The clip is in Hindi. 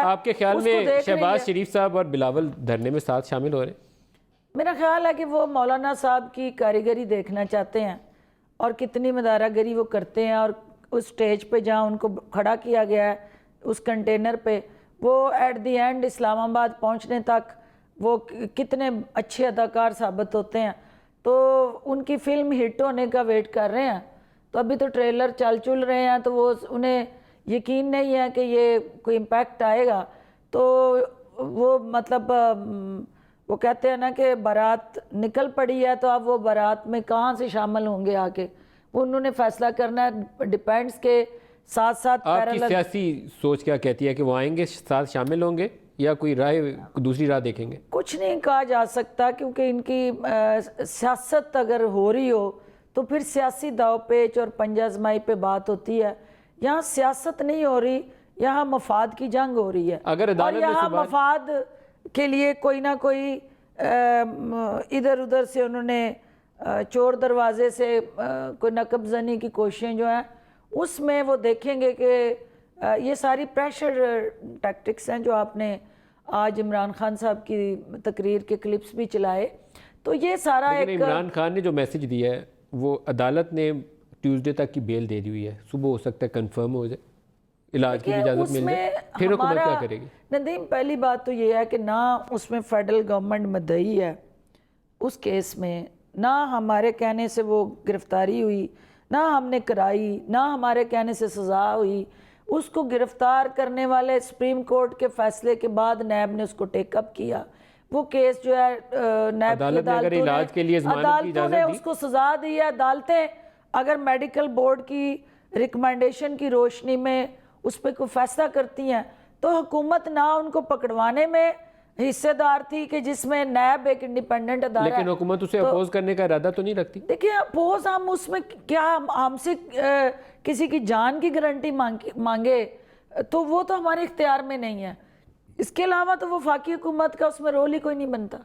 आपके ख्याल में शहबाज शरीफ साहब और बिलावल धरने में साथ शामिल हो रहे हैं? मेरा ख्याल है कि वो मौलाना साहब की कारीगरी देखना चाहते हैं और कितनी मदारागरी वो करते हैं, और उस स्टेज पे जहाँ उनको खड़ा किया गया है उस कंटेनर पे, वो एट द एंड इस्लामाबाद पहुँचने तक वो कितने अच्छे अदाकार साबित होते हैं। तो उनकी फ़िल्म हिट होने का वेट कर रहे हैं। तो अभी तो ट्रेलर चल चुल रहे हैं, तो वो उन्हें यकीन नहीं है कि ये कोई इम्पैक्ट आएगा। तो वो मतलब वो कहते हैं ना कि बारात निकल पड़ी है, तो अब वो बारात में कहाँ से शामिल होंगे आके, उन्होंने फैसला करना है। डिपेंड्स के साथ साथ आपकी सियासी सोच क्या कहती है कि वो आएंगे साथ शामिल होंगे या कोई दूसरी राह देखेंगे? कुछ नहीं कहा जा सकता, क्योंकि इनकी सियासत अगर हो रही हो तो फिर सियासी दाव पेच और पंजाजमाई पे बात होती है। यहाँ सियासत नहीं हो रही, यहाँ मफाद की जंग हो रही है। अगर और यहाँ मफाद के लिए कोई ना कोई इधर उधर से उन्होंने चोर दरवाजे से कोई नकब जनी की कोशिशें जो हैं, उसमें वो देखेंगे कि ये सारी प्रेशर टैक्टिक्स हैं जो आपने आज इमरान खान साहब की तकरीर के क्लिप्स भी चलाए। तो ये सारा एक इमरान खान ने जो मैसेज दिया है, वो अदालत ने ट्यूसडे तक की बेल दे दी हुई है, सुबह हो सकता है कंफर्म हो जाए, इलाज की इजाज़त मिल जाए, फिर हुकूमत क्या करेगी? नदीम, पहली बात तो ये है कि ना उसमें फेडरल गवर्नमेंट मदई है उस केस में, ना हमारे कहने से वो गिरफ्तारी हुई, ना हमने कराई, ना हमारे कहने से सज़ा हुई। उसको गिरफ्तार करने वाले सुप्रीम कोर्ट के फैसले के बाद नैब ने उसको टेकअप किया। वो केस जो है नैब की अदालतों ने उसको सज़ा दी है। अदालतें अगर मेडिकल बोर्ड की रिकमेंडेशन की रोशनी में उस पर कोई फैसला करती हैं, तो हुकूमत ना उनको पकड़वाने में हिस्सेदार थी कि जिसमें नैब एक इंडिपेंडेंट अदालत, लेकिन हुकूमत उसे अपोज करने का इरादा तो नहीं रखती। देखिए अपोज हम उसमें क्या, हमसे किसी की जान की गारंटी मांगे तो वो तो हमारे इख्तियार में नहीं है। इसके अलावा तो वो फाकी हुकूमत का उसमें रोल ही कोई नहीं बनता।